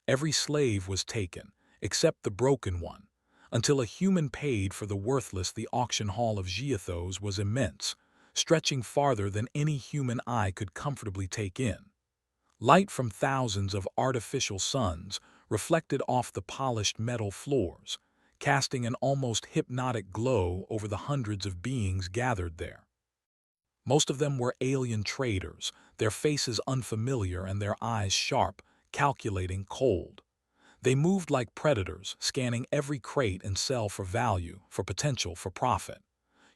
Every slave was taken, except the broken one, until a human paid for the worthless. The auction hall of Giathos was immense, stretching farther than any human eye could comfortably take in. Light from thousands of artificial suns reflected off the polished metal floors, casting an almost hypnotic glow over the hundreds of beings gathered there. Most of them were alien traders, their faces unfamiliar and their eyes sharp, calculating, cold. They moved like predators, scanning every crate and cell for value, for potential, for profit.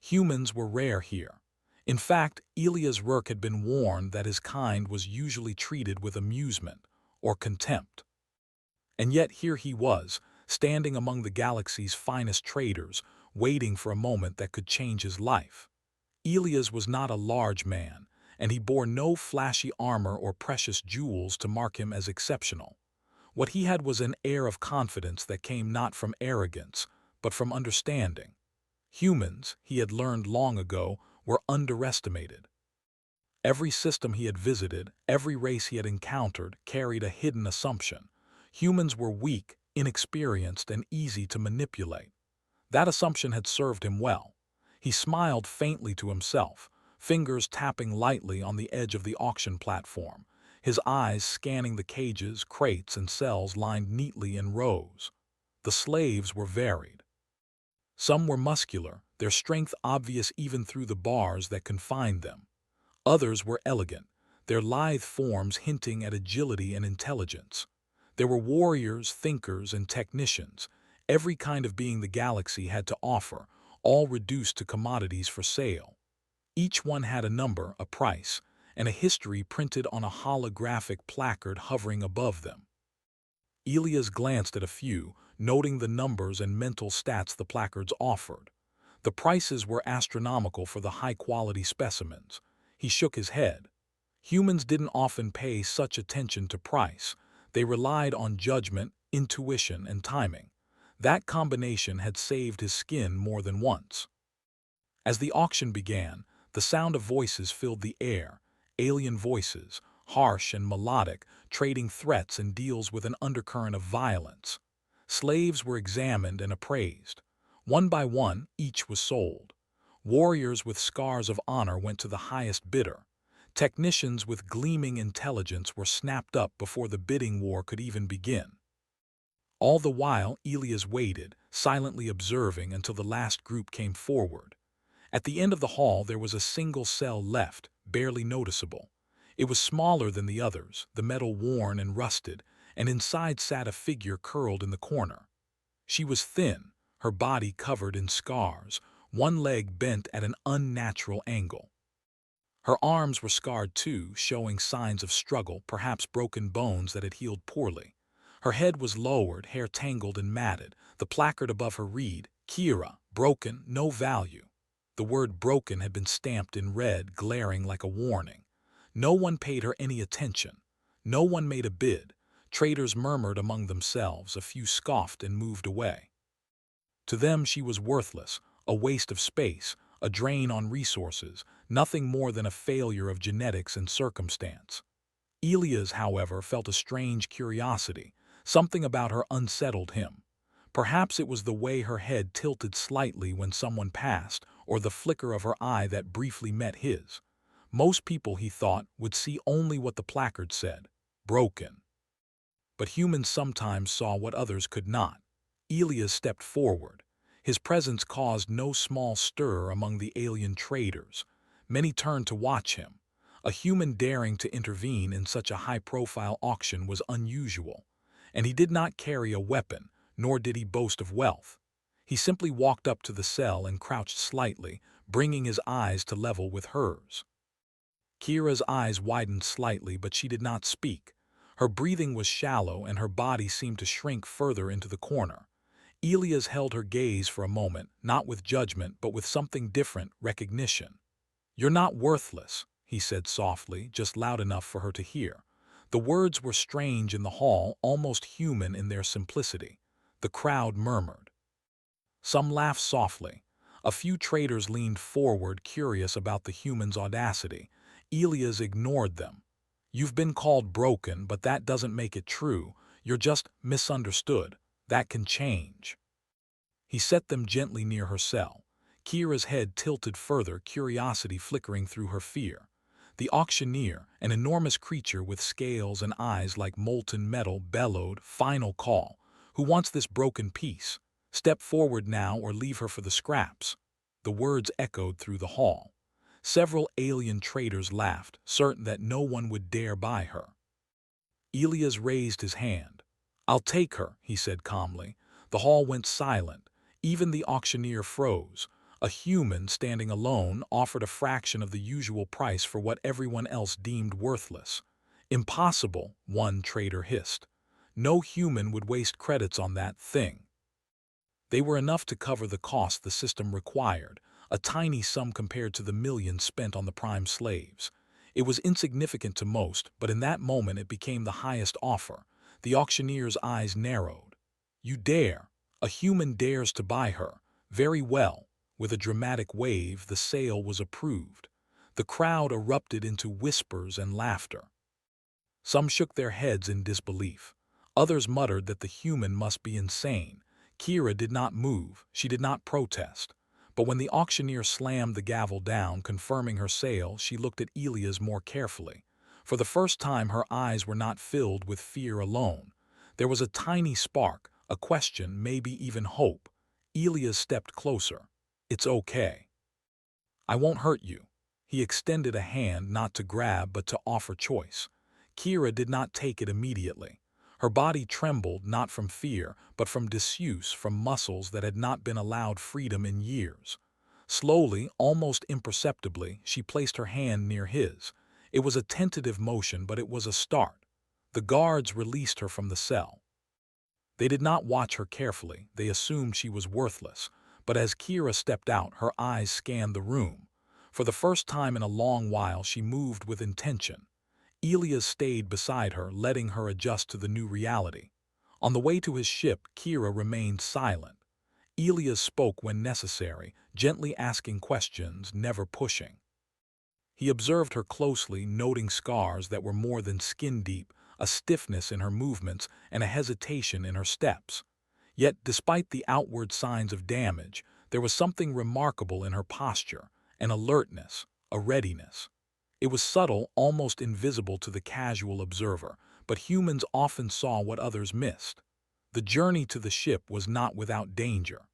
Humans were rare here. In fact, Elia's work had been warned that his kind was usually treated with amusement or contempt. And yet here he was, standing among the galaxy's finest traders, waiting for a moment that could change his life. Elias was not a large man, and he bore no flashy armor or precious jewels to mark him as exceptional. What he had was an air of confidence that came not from arrogance, but from understanding. Humans, he had learned long ago, were underestimated. Every system he had visited, every race he had encountered, carried a hidden assumption. Humans were weak, inexperienced, and easy to manipulate. That assumption had served him well. He smiled faintly to himself, fingers tapping lightly on the edge of the auction platform, his eyes scanning the cages, crates, and cells lined neatly in rows. The slaves were varied. Some were muscular, their strength obvious even through the bars that confined them. Others were elegant, their lithe forms hinting at agility and intelligence. There were warriors, thinkers, and technicians, every kind of being the galaxy had to offer, all reduced to commodities for sale. Each one had a number, a price, and a history printed on a holographic placard hovering above them. Elias glanced at a few, noting the numbers and mental stats the placards offered. The prices were astronomical for the high-quality specimens. He shook his head. Humans didn't often pay such attention to price. They relied on judgment, intuition, and timing. That combination had saved his skin more than once. As the auction began, the sound of voices filled the air, alien voices, harsh and melodic, trading threats and deals with an undercurrent of violence. Slaves were examined and appraised. One by one, each was sold. Warriors with scars of honor went to the highest bidder. Technicians with gleaming intelligence were snapped up before the bidding war could even begin. All the while, Elias waited, silently observing until the last group came forward. At the end of the hall there was a single cell left, barely noticeable. It was smaller than the others, the metal worn and rusted, and inside sat a figure curled in the corner. She was thin, her body covered in scars, one leg bent at an unnatural angle. Her arms were scarred too, showing signs of struggle, perhaps broken bones that had healed poorly. Her head was lowered, hair tangled and matted. The placard above her read, "Kira, broken, no value." The word broken had been stamped in red, glaring like a warning. No one paid her any attention. No one made a bid. Traders murmured among themselves, a few scoffed and moved away. To them she was worthless, a waste of space, a drain on resources, nothing more than a failure of genetics and circumstance. Elias, however, felt a strange curiosity. Something about her unsettled him. Perhaps it was the way her head tilted slightly when someone passed, or the flicker of her eye that briefly met his. Most people, he thought, would see only what the placard said, broken. But humans sometimes saw what others could not. Elias stepped forward. His presence caused no small stir among the alien traders. Many turned to watch him. A human daring to intervene in such a high-profile auction was unusual. And he did not carry a weapon, nor did he boast of wealth. He simply walked up to the cell and crouched slightly, bringing his eyes to level with hers. Kira's eyes widened slightly, but she did not speak. Her breathing was shallow and her body seemed to shrink further into the corner. Elias held her gaze for a moment, not with judgment, but with something different, recognition. "You're not worthless," he said softly, just loud enough for her to hear. The words were strange in the hall, almost human in their simplicity. The crowd murmured. Some laughed softly. A few traders leaned forward, curious about the human's audacity. Elias ignored them. "You've been called broken, but that doesn't make it true. You're just misunderstood. That can change." He set them gently near her cell. Kira's head tilted further, curiosity flickering through her fear. The auctioneer, an enormous creature with scales and eyes like molten metal, bellowed, "Final call. Who wants this broken piece? Step forward now or leave her for the scraps." The words echoed through the hall. Several alien traders laughed, certain that no one would dare buy her. Elias raised his hand. "I'll take her," he said calmly. The hall went silent. Even the auctioneer froze. A human, standing alone, offered a fraction of the usual price for what everyone else deemed worthless. "Impossible," one trader hissed. "No human would waste credits on that thing." They were enough to cover the cost the system required, a tiny sum compared to the millions spent on the prime slaves. It was insignificant to most, but in that moment it became the highest offer. The auctioneer's eyes narrowed. "You dare? A human dares to buy her? Very well." With a dramatic wave, the sale was approved. The crowd erupted into whispers and laughter. Some shook their heads in disbelief. Others muttered that the human must be insane. Kira did not move. She did not protest. But when the auctioneer slammed the gavel down, confirming her sale, she looked at Elias more carefully. For the first time, her eyes were not filled with fear alone. There was a tiny spark, a question, maybe even hope. Elias stepped closer. "It's okay. I won't hurt you." He extended a hand, not to grab but to offer choice. Kira did not take it immediately. Her body trembled, not from fear, but from disuse, from muscles that had not been allowed freedom in years. Slowly, almost imperceptibly, she placed her hand near his. It was a tentative motion, but it was a start. The guards released her from the cell. They did not watch her carefully. They assumed she was worthless. But as Kira stepped out, her eyes scanned the room. For the first time in a long while, she moved with intention. Elias stayed beside her, letting her adjust to the new reality. On the way to his ship, Kira remained silent. Elias spoke when necessary, gently asking questions, never pushing. He observed her closely, noting scars that were more than skin-deep, a stiffness in her movements and a hesitation in her steps. Yet, despite the outward signs of damage, there was something remarkable in her posture, an alertness, a readiness. It was subtle, almost invisible to the casual observer, but humans often saw what others missed. The journey to the ship was not without danger.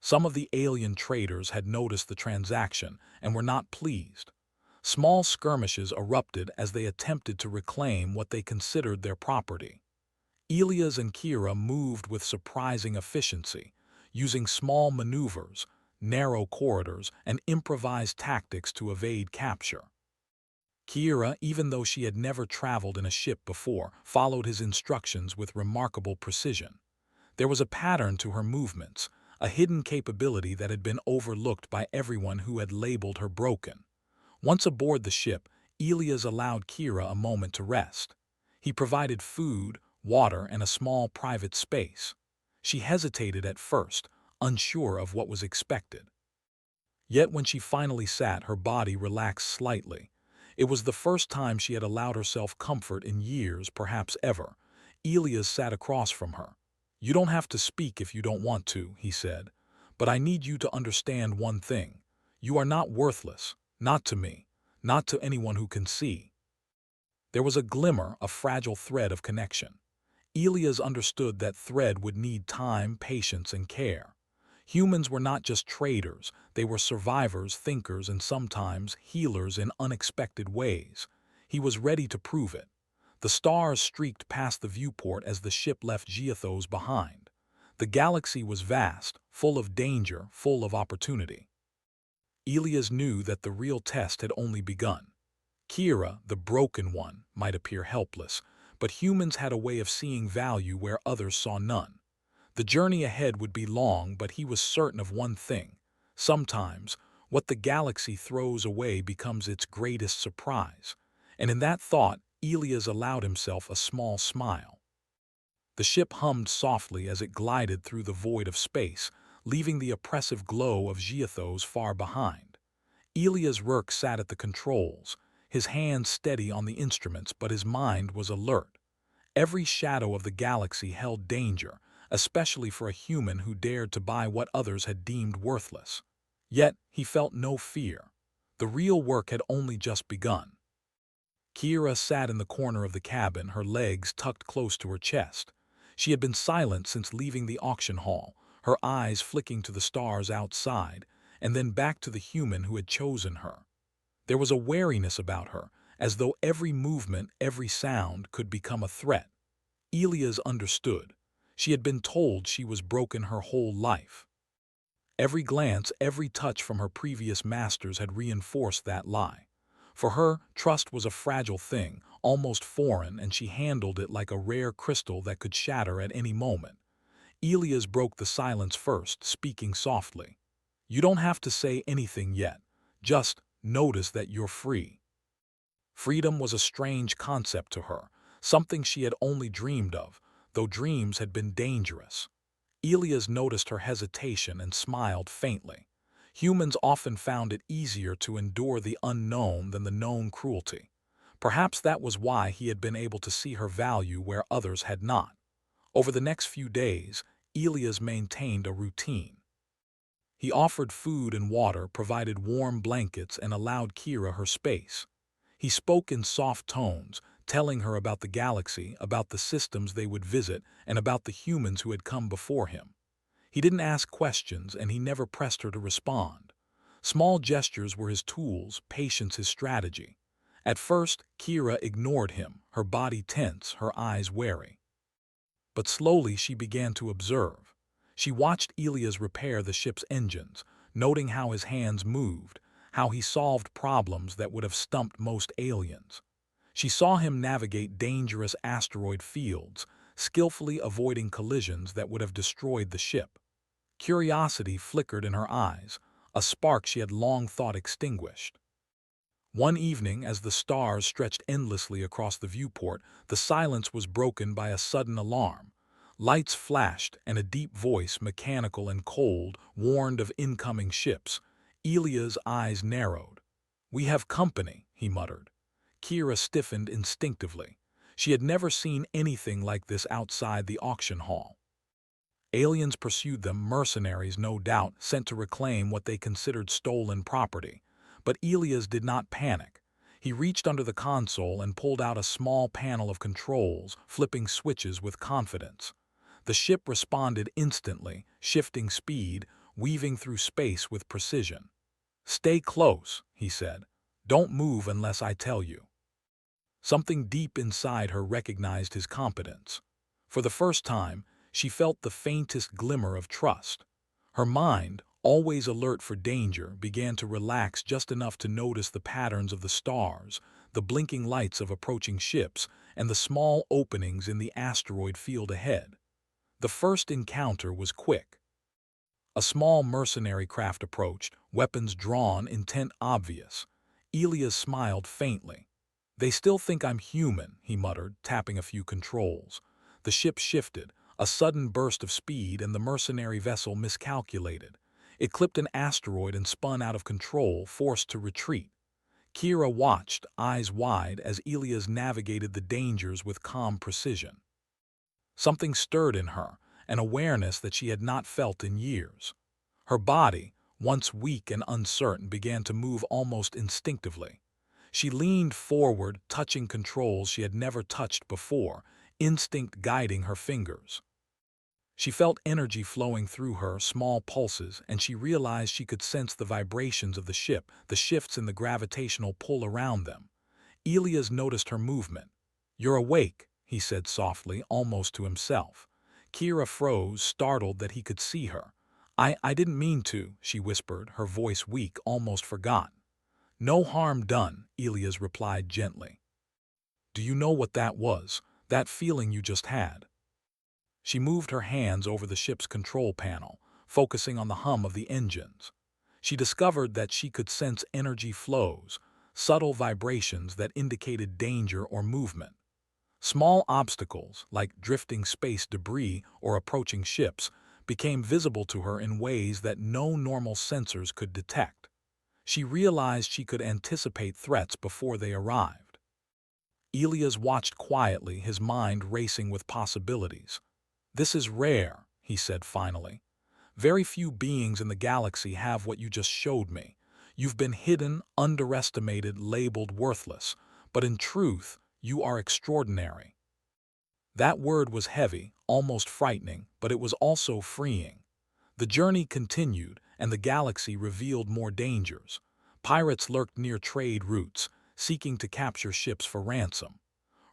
Some of the alien traders had noticed the transaction and were not pleased. Small skirmishes erupted as they attempted to reclaim what they considered their property. Elias and Kira moved with surprising efficiency, using small maneuvers, narrow corridors, and improvised tactics to evade capture. Kira, even though she had never traveled in a ship before, followed his instructions with remarkable precision. There was a pattern to her movements, a hidden capability that had been overlooked by everyone who had labeled her broken. Once aboard the ship, Elias allowed Kira a moment to rest. He provided food, water, and a small private space. She hesitated at first, unsure of what was expected. Yet when she finally sat, her body relaxed slightly. It was the first time she had allowed herself comfort in years, perhaps ever. Elias sat across from her. "You don't have to speak if you don't want to," he said. "But I need you to understand one thing. You are not worthless, not to me, not to anyone who can see." There was a glimmer, a fragile thread of connection. Elias understood that thread would need time, patience, and care. Humans were not just traders, they were survivors, thinkers, and sometimes healers in unexpected ways. He was ready to prove it. The stars streaked past the viewport as the ship left Giathos behind. The galaxy was vast, full of danger, full of opportunity. Elias knew that the real test had only begun. Kira, the broken one, might appear helpless, but humans had a way of seeing value where others saw none. The journey ahead would be long, but he was certain of one thing. Sometimes, what the galaxy throws away becomes its greatest surprise. And in that thought, Elias allowed himself a small smile. The ship hummed softly as it glided through the void of space, leaving the oppressive glow of Giathos far behind. Elias Rourke sat at the controls, his hands steady on the instruments, but his mind was alert. Every shadow of the galaxy held danger, especially for a human who dared to buy what others had deemed worthless. Yet, he felt no fear. The real work had only just begun. Kira sat in the corner of the cabin, her legs tucked close to her chest. She had been silent since leaving the auction hall, her eyes flicking to the stars outside, and then back to the human who had chosen her. There was a wariness about her, as though every movement, every sound could become a threat. Elias understood. She had been told she was broken her whole life. Every glance, every touch from her previous masters had reinforced that lie. For her, trust was a fragile thing, almost foreign, and she handled it like a rare crystal that could shatter at any moment. Elias broke the silence first, speaking softly. "You don't have to say anything yet. Just notice that you're free." Freedom was a strange concept to her, something she had only dreamed of, though dreams had been dangerous. Elias noticed her hesitation and smiled faintly. Humans often found it easier to endure the unknown than the known cruelty. Perhaps that was why he had been able to see her value where others had not. Over the next few days, Elias maintained a routine. He offered food and water, provided warm blankets, and allowed Kira her space. He spoke in soft tones, telling her about the galaxy, about the systems they would visit, and about the humans who had come before him. He didn't ask questions, and he never pressed her to respond. Small gestures were his tools, patience his strategy. At first, Kira ignored him, her body tense, her eyes wary. But slowly she began to observe. She watched Elias repair the ship's engines, noting how his hands moved, how he solved problems that would have stumped most aliens. She saw him navigate dangerous asteroid fields, skillfully avoiding collisions that would have destroyed the ship. Curiosity flickered in her eyes, a spark she had long thought extinguished. One evening, as the stars stretched endlessly across the viewport, the silence was broken by a sudden alarm. Lights flashed, and a deep voice, mechanical and cold, warned of incoming ships. Elia's eyes narrowed. "We have company," he muttered. Kira stiffened instinctively. She had never seen anything like this outside the auction hall. Aliens pursued them, mercenaries no doubt, sent to reclaim what they considered stolen property. But Elias did not panic. He reached under the console and pulled out a small panel of controls, flipping switches with confidence. The ship responded instantly, shifting speed, weaving through space with precision. "Stay close," he said. "Don't move unless I tell you." Something deep inside her recognized his competence. For the first time, she felt the faintest glimmer of trust. Her mind, always alert for danger, began to relax just enough to notice the patterns of the stars, the blinking lights of approaching ships, and the small openings in the asteroid field ahead. The first encounter was quick. A small mercenary craft approached, weapons drawn, intent obvious. Elias smiled faintly. "They still think I'm human," he muttered, tapping a few controls. The ship shifted, a sudden burst of speed, and the mercenary vessel miscalculated. It clipped an asteroid and spun out of control, forced to retreat. Kira watched, eyes wide, as Elias navigated the dangers with calm precision. Something stirred in her, an awareness that she had not felt in years. Her body, once weak and uncertain, began to move almost instinctively. She leaned forward, touching controls she had never touched before, instinct guiding her fingers. She felt energy flowing through her, small pulses, and she realized she could sense the vibrations of the ship, the shifts in the gravitational pull around them. Elias noticed her movement. "You're awake," he said softly, almost to himself. Kira froze, startled that he could see her. I didn't mean to," she whispered, her voice weak, almost forgotten. "No harm done," Elias replied gently. "Do you know what that was, that feeling you just had?" She moved her hands over the ship's control panel, focusing on the hum of the engines. She discovered that she could sense energy flows, subtle vibrations that indicated danger or movement. Small obstacles, like drifting space debris or approaching ships, became visible to her in ways that no normal sensors could detect. She realized she could anticipate threats before they arrived. Elias watched quietly, his mind racing with possibilities. "This is rare," he said finally. "Very few beings in the galaxy have what you just showed me. You've been hidden, underestimated, labeled worthless, but in truth, you are extraordinary." That word was heavy, almost frightening, but it was also freeing. The journey continued, and the galaxy revealed more dangers. Pirates lurked near trade routes, seeking to capture ships for ransom.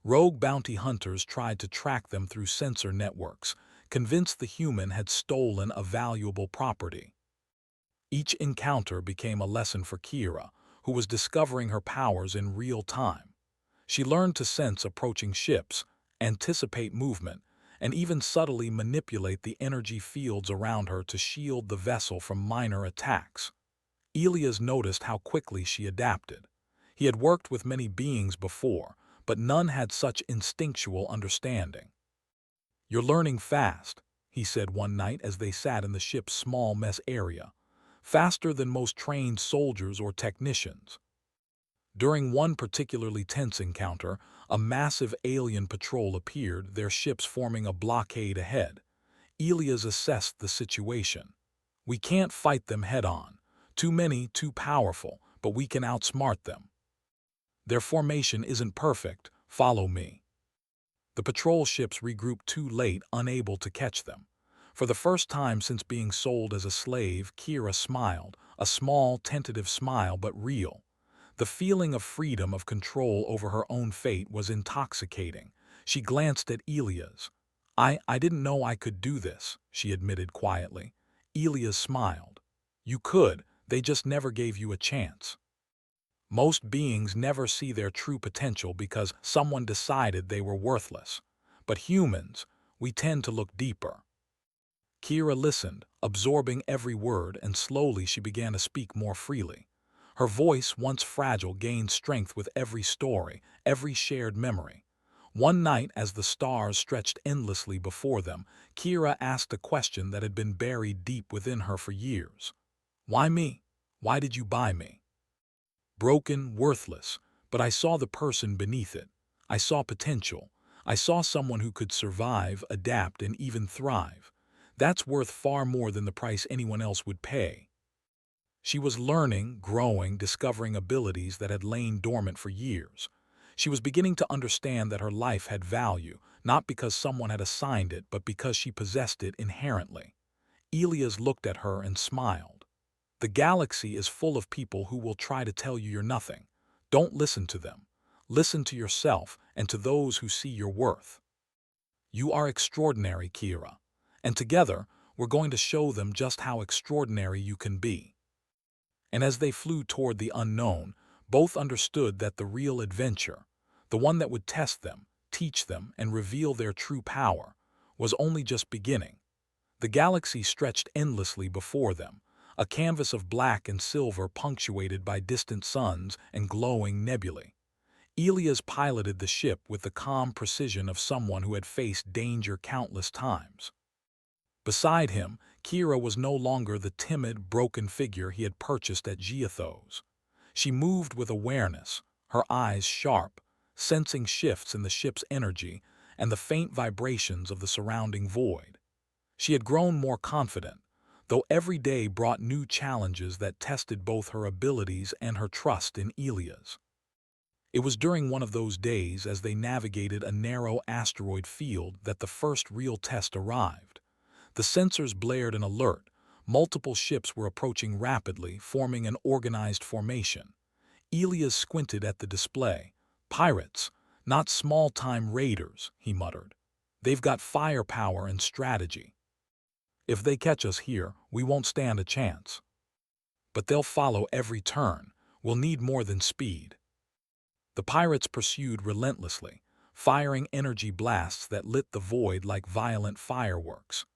Rogue bounty hunters tried to track them through sensor networks, convinced the human had stolen a valuable property. Each encounter became a lesson for Kira, who was discovering her powers in real time. She learned to sense approaching ships, anticipate movement, and even subtly manipulate the energy fields around her to shield the vessel from minor attacks. Elias noticed how quickly she adapted. He had worked with many beings before, but none had such instinctual understanding. "You're learning fast," he said one night as they sat in the ship's small mess area. "Faster than most trained soldiers or technicians." During one particularly tense encounter, a massive alien patrol appeared, their ships forming a blockade ahead. Elias assessed the situation. "We can't fight them head-on. Too many, too powerful, but we can outsmart them. Their formation isn't perfect. Follow me." The patrol ships regrouped too late, unable to catch them. For the first time since being sold as a slave, Kira smiled, a small, tentative smile, but real. The feeling of freedom, of control over her own fate, was intoxicating. She glanced at Elias. I didn't know I could do this," she admitted quietly. Elias smiled. "You could, they just never gave you a chance. Most beings never see their true potential because someone decided they were worthless. But humans, we tend to look deeper." Kira listened, absorbing every word, and slowly she began to speak more freely. Her voice, once fragile, gained strength with every story, every shared memory. One night, as the stars stretched endlessly before them, Kira asked a question that had been buried deep within her for years. "Why me? Why did you buy me? Broken, worthless, but I saw the person beneath it. I saw potential. I saw someone who could survive, adapt, and even thrive. That's worth far more than the price anyone else would pay." She was learning, growing, discovering abilities that had lain dormant for years. She was beginning to understand that her life had value, not because someone had assigned it, but because she possessed it inherently. Elias looked at her and smiled. "The galaxy is full of people who will try to tell you you're nothing. Don't listen to them. Listen to yourself and to those who see your worth. You are extraordinary, Kira, and together we're going to show them just how extraordinary you can be." And as they flew toward the unknown, both understood that the real adventure, the one that would test them, teach them, and reveal their true power, was only just beginning. The galaxy stretched endlessly before them, a canvas of black and silver punctuated by distant suns and glowing nebulae. Elias piloted the ship with the calm precision of someone who had faced danger countless times. Beside him, Kira was no longer the timid, broken figure he had purchased at Giathos. She moved with awareness, her eyes sharp, sensing shifts in the ship's energy and the faint vibrations of the surrounding void. She had grown more confident, though every day brought new challenges that tested both her abilities and her trust in Elias. It was during one of those days, as they navigated a narrow asteroid field, that the first real test arrived. The sensors blared an alert. Multiple ships were approaching rapidly, forming an organized formation. Elias squinted at the display. "Pirates, not small-time raiders," he muttered. "They've got firepower and strategy. If they catch us here, we won't stand a chance. But they'll follow every turn. We'll need more than speed." The pirates pursued relentlessly, firing energy blasts that lit the void like violent fireworks.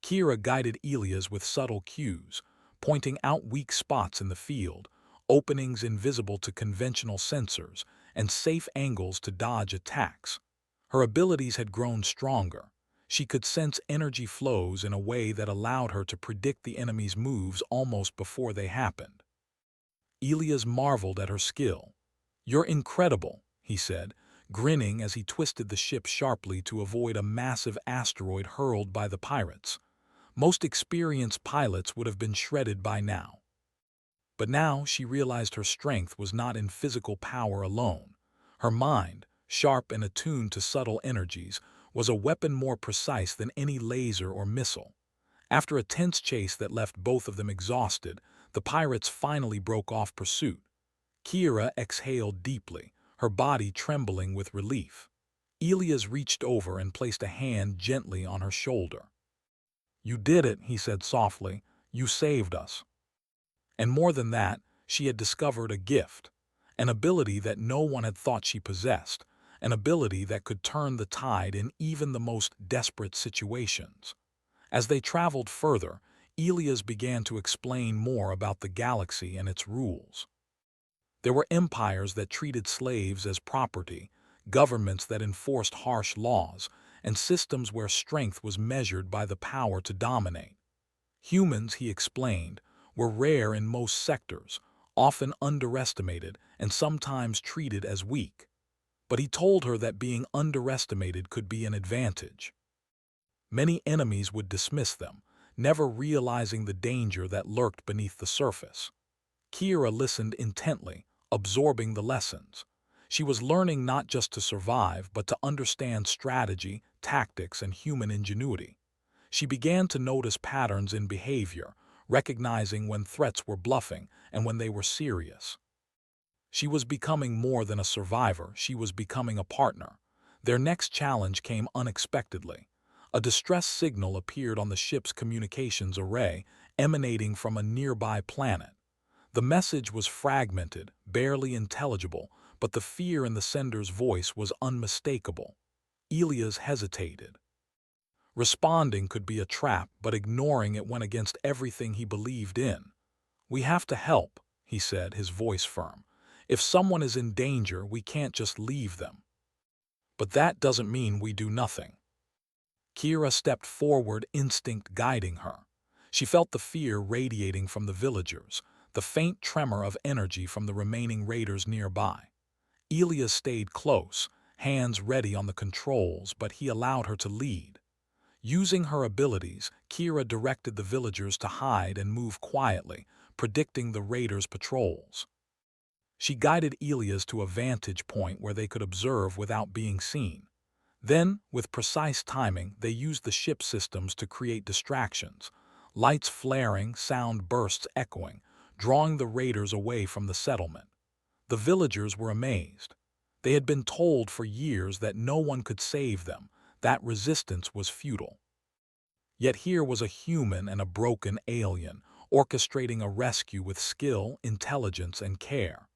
Kira guided Elias with subtle cues, pointing out weak spots in the field, openings invisible to conventional sensors, and safe angles to dodge attacks. Her abilities had grown stronger. She could sense energy flows in a way that allowed her to predict the enemy's moves almost before they happened. Elias marveled at her skill. "You're incredible," he said. grinning as he twisted the ship sharply to avoid a massive asteroid hurled by the pirates. Most experienced pilots would have been shredded by now. But now she realized her strength was not in physical power alone. Her mind, sharp and attuned to subtle energies, was a weapon more precise than any laser or missile. After a tense chase that left both of them exhausted, the pirates finally broke off pursuit. Kira exhaled deeply, her body trembling with relief. Elias reached over and placed a hand gently on her shoulder. "You did it," he said softly. "You saved us." And more than that, she had discovered a gift, an ability that no one had thought she possessed, an ability that could turn the tide in even the most desperate situations. As they traveled further, Elias began to explain more about the galaxy and its rules. There were empires that treated slaves as property, governments that enforced harsh laws, and systems where strength was measured by the power to dominate. Humans, he explained, were rare in most sectors, often underestimated and sometimes treated as weak. But he told her that being underestimated could be an advantage. Many enemies would dismiss them, never realizing the danger that lurked beneath the surface. Kira listened intently, absorbing the lessons. She was learning not just to survive, but to understand strategy, tactics, and human ingenuity. She began to notice patterns in behavior, recognizing when threats were bluffing and when they were serious. She was becoming more than a survivor, she was becoming a partner. Their next challenge came unexpectedly. A distress signal appeared on the ship's communications array, emanating from a nearby planet. The message was fragmented, barely intelligible, but the fear in the sender's voice was unmistakable. Elias hesitated. Responding could be a trap, but ignoring it went against everything he believed in. "We have to help," he said, his voice firm. "If someone is in danger, we can't just leave them. But that doesn't mean we do nothing." Kira stepped forward, instinct guiding her. She felt the fear radiating from the villagers, the faint tremor of energy from the remaining raiders nearby. Elias stayed close, hands ready on the controls, but he allowed her to lead. Using her abilities, Kira directed the villagers to hide and move quietly, predicting the raiders' patrols. She guided Elias to a vantage point where they could observe without being seen. Then, with precise timing, they used the ship systems to create distractions, lights flaring, sound bursts echoing, drawing the raiders away from the settlement. The villagers were amazed. They had been told for years that no one could save them, that resistance was futile. Yet here was a human and a broken alien, orchestrating a rescue with skill, intelligence, and care.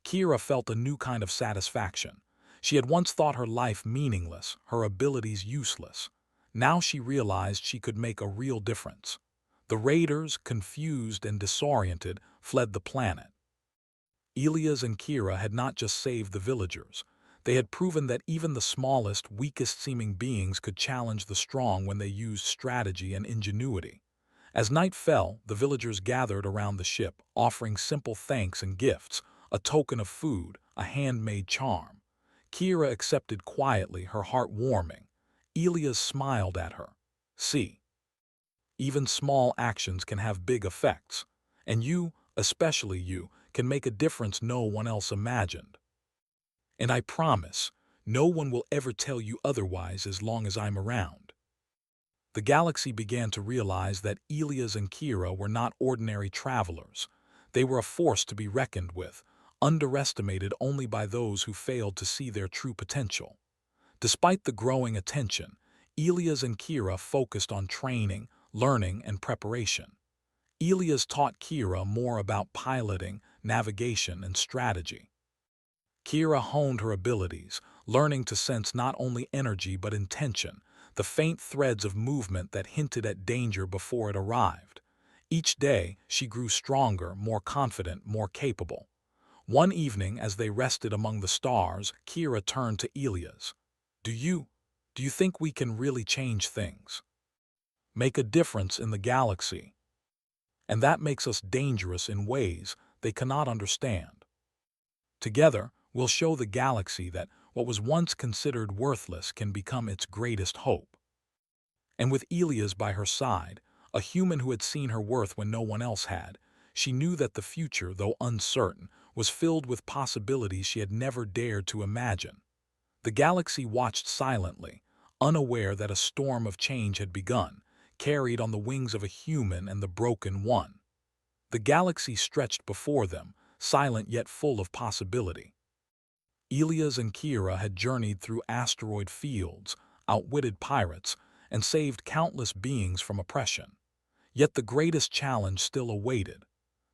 Kira felt a new kind of satisfaction. She had once thought her life meaningless, her abilities useless. Now she realized she could make a real difference. The raiders, confused and disoriented, fled the planet. Elias and Kira had not just saved the villagers. They had proven that even the smallest, weakest-seeming beings could challenge the strong when they used strategy and ingenuity. As night fell, the villagers gathered around the ship, offering simple thanks and gifts, a token of food, a handmade charm. Kira accepted quietly, her heart warming. Elias smiled at her. "See, even small actions can have big effects, and you, especially you, can make a difference no one else imagined. And I promise, no one will ever tell you otherwise as long as I'm around." The galaxy began to realize that Elias and Kira were not ordinary travelers. They were a force to be reckoned with, underestimated only by those who failed to see their true potential. Despite the growing attention, Elias and Kira focused on training, learning, and preparation. Elias taught Kira more about piloting, navigation, and strategy. Kira honed her abilities, learning to sense not only energy but intention, the faint threads of movement that hinted at danger before it arrived. Each day, she grew stronger, more confident, more capable. One evening, as they rested among the stars, Kira turned to Elias. Do you think we can really change things? Make a difference in the galaxy? And that makes us dangerous in ways they cannot understand. Together, we'll show the galaxy that, what was once considered worthless can become its greatest hope. And with Elias by her side, a human who had seen her worth when no one else had, she knew that the future, though uncertain, was filled with possibilities she had never dared to imagine. The galaxy watched silently, unaware that a storm of change had begun, carried on the wings of a human and the broken one. The galaxy stretched before them, silent yet full of possibility. Elias and Kira had journeyed through asteroid fields, outwitted pirates, and saved countless beings from oppression. Yet the greatest challenge still awaited.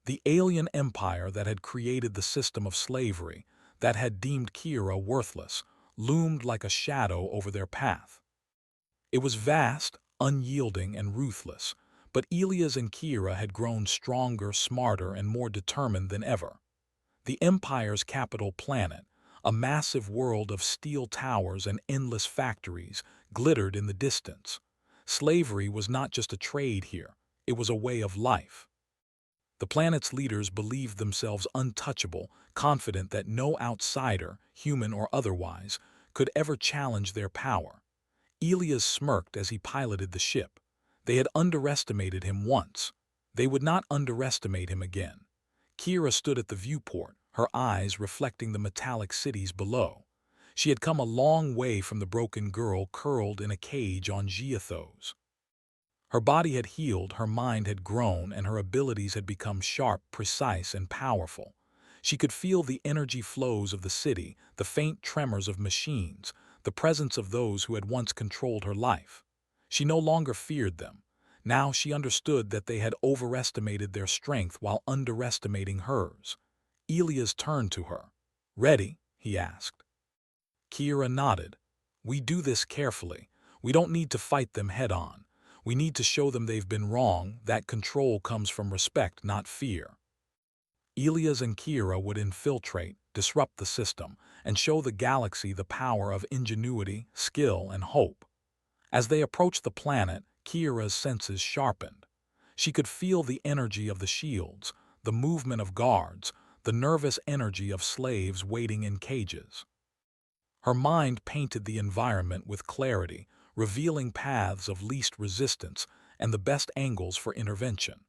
The alien empire that had created the system of slavery, that had deemed Kira worthless, loomed like a shadow over their path. It was vast, unyielding, and ruthless, but Elias and Kira had grown stronger, smarter, and more determined than ever. The Empire's capital planet, a massive world of steel towers and endless factories, glittered in the distance. Slavery was not just a trade here, it was a way of life. The planet's leaders believed themselves untouchable, confident that no outsider, human or otherwise, could ever challenge their power. Elias smirked as he piloted the ship. They had underestimated him once. They would not underestimate him again. Kira stood at the viewport, her eyes reflecting the metallic cities below. She had come a long way from the broken girl curled in a cage on Giathos. Her body had healed, her mind had grown, and her abilities had become sharp, precise, and powerful. She could feel the energy flows of the city, the faint tremors of machines, the presence of those who had once controlled her life. She no longer feared them. Now she understood that they had overestimated their strength while underestimating hers. Elias turned to her. "Ready?" he asked. Kira nodded. "We do this carefully. We don't need to fight them head-on. We need to show them they've been wrong, that control comes from respect, not fear." Elias and Kira would infiltrate, disrupt the system, and show the galaxy the power of ingenuity, skill, and hope. As they approached the planet, Kira's senses sharpened. She could feel the energy of the shields, the movement of guards, the nervous energy of slaves waiting in cages. Her mind painted the environment with clarity, revealing paths of least resistance and the best angles for intervention.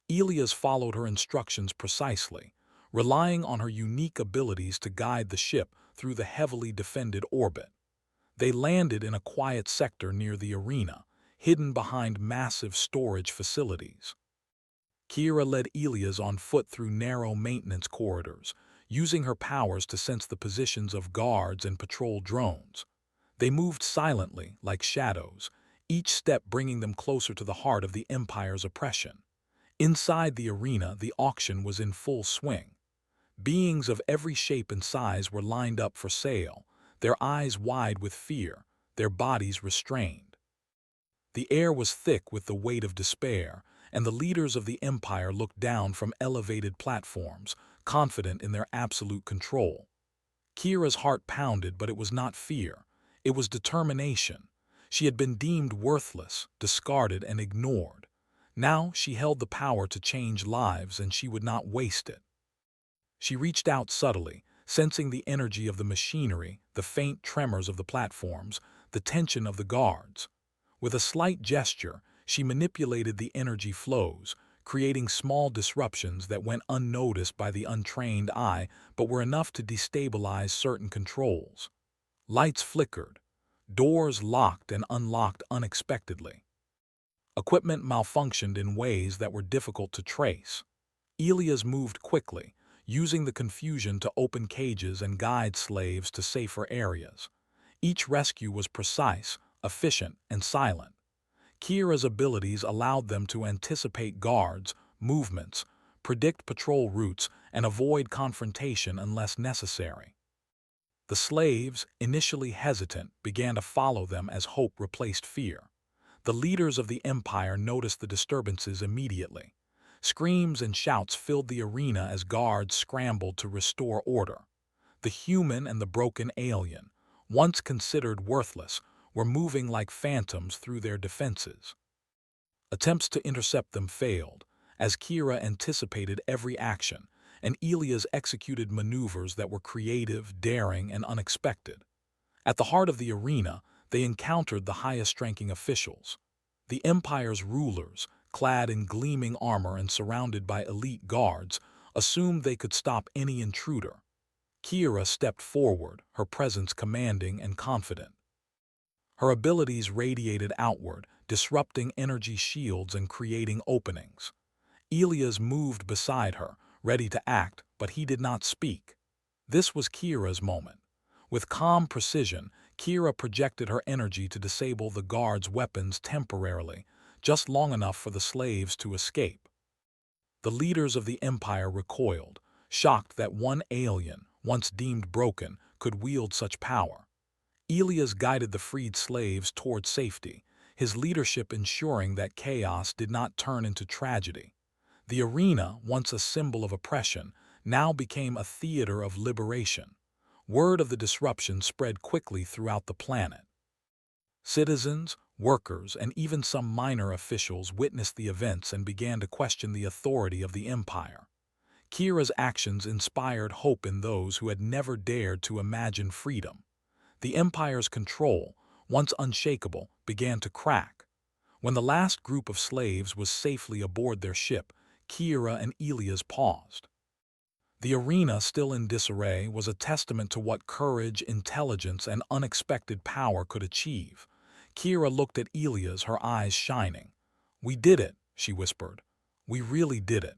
Elias followed her instructions precisely, relying on her unique abilities to guide the ship through the heavily defended orbit. They landed in a quiet sector near the arena, hidden behind massive storage facilities. Kira led Elias on foot through narrow maintenance corridors, using her powers to sense the positions of guards and patrol drones. They moved silently, like shadows, each step bringing them closer to the heart of the Empire's oppression. Inside the arena, the auction was in full swing. Beings of every shape and size were lined up for sale, their eyes wide with fear, their bodies restrained. The air was thick with the weight of despair, and the leaders of the Empire looked down from elevated platforms, confident in their absolute control. Kira's heart pounded, but it was not fear. It was determination. She had been deemed worthless, discarded, and ignored. Now she held the power to change lives, and she would not waste it. She reached out subtly, sensing the energy of the machinery, the faint tremors of the platforms, the tension of the guards. With a slight gesture, she manipulated the energy flows, creating small disruptions that went unnoticed by the untrained eye but were enough to destabilize certain controls. Lights flickered. Doors locked and unlocked unexpectedly. Equipment malfunctioned in ways that were difficult to trace. Elias moved quickly, using the confusion to open cages and guide slaves to safer areas. Each rescue was precise, efficient, and silent. Kira's abilities allowed them to anticipate guards, movements, predict patrol routes, and avoid confrontation unless necessary. The slaves, initially hesitant, began to follow them as hope replaced fear. The leaders of the Empire noticed the disturbances immediately. Screams and shouts filled the arena as guards scrambled to restore order. The human and the broken alien, once considered worthless, were moving like phantoms through their defenses. Attempts to intercept them failed, as Kira anticipated every action, and Elias executed maneuvers that were creative, daring, and unexpected. At the heart of the arena, they encountered the highest-ranking officials. The Empire's rulers, clad in gleaming armor and surrounded by elite guards, assumed they could stop any intruder. Kira stepped forward, her presence commanding and confident. Her abilities radiated outward, disrupting energy shields and creating openings. Elias moved beside her, ready to act, but he did not speak. This was Kira's moment. With calm precision, Kira projected her energy to disable the guards' weapons temporarily, just long enough for the slaves to escape. The leaders of the Empire recoiled, shocked that one alien, once deemed broken, could wield such power. Elias guided the freed slaves toward safety, his leadership ensuring that chaos did not turn into tragedy. The arena, once a symbol of oppression, now became a theater of liberation. Word of the disruption spread quickly throughout the planet. Citizens, workers, and even some minor officials witnessed the events and began to question the authority of the Empire. Kira's actions inspired hope in those who had never dared to imagine freedom. The Empire's control, once unshakable, began to crack. When the last group of slaves was safely aboard their ship, Kira and Elias paused. The arena, still in disarray, was a testament to what courage, intelligence, and unexpected power could achieve. Kira looked at Elias, her eyes shining. "We did it," she whispered. "We really did it.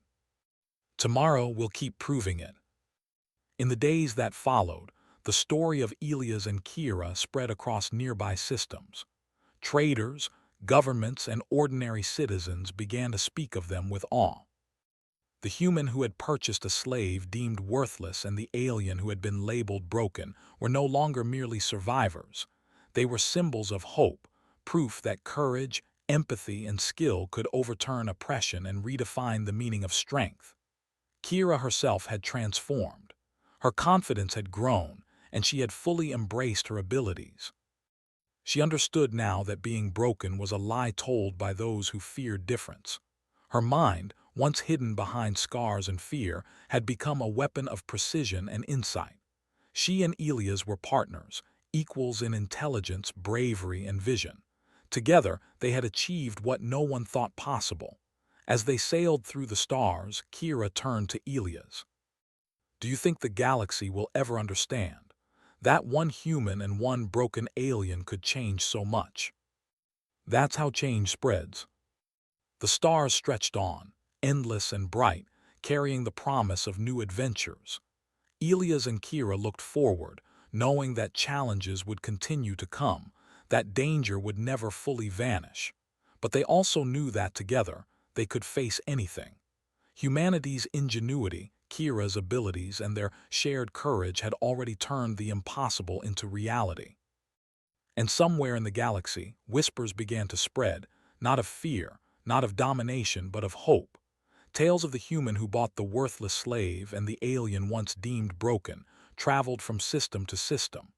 Tomorrow we'll keep proving it." In the days that followed, the story of Elias and Kira spread across nearby systems. Traders, governments, and ordinary citizens began to speak of them with awe. The human who had purchased a slave deemed worthless and the alien who had been labeled broken were no longer merely survivors. They were symbols of hope, proof that courage, empathy, and skill could overturn oppression and redefine the meaning of strength. Kira herself had transformed. Her confidence had grown, and she had fully embraced her abilities. She understood now that being broken was a lie told by those who feared difference. Her mind, once hidden behind scars and fear, had become a weapon of precision and insight. She and Elias were partners, equals in intelligence, bravery, and vision. Together, they had achieved what no one thought possible. As they sailed through the stars, Kira turned to Elias. "Do you think the galaxy will ever understand? That one human and one broken alien could change so much." That's how change spreads. The stars stretched on, endless and bright, carrying the promise of new adventures. Elias and Kira looked forward, knowing that challenges would continue to come, that danger would never fully vanish. But they also knew that together, they could face anything. Humanity's ingenuity, Kira's abilities, and their shared courage had already turned the impossible into reality. And somewhere in the galaxy, whispers began to spread, not of fear, not of domination, but of hope. Tales of the human who bought the worthless slave and the alien once deemed broken traveled from system to system.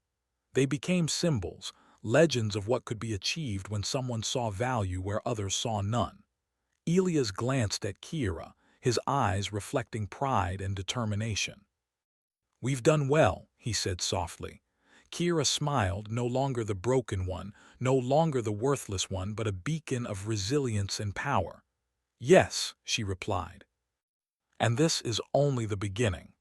They became symbols, legends of what could be achieved when someone saw value where others saw none. Elias glanced at Kira, his eyes reflecting pride and determination. "We've done well," he said softly. Kira smiled, no longer the broken one, no longer the worthless one, but a beacon of resilience and power. "Yes," she replied. "And this is only the beginning."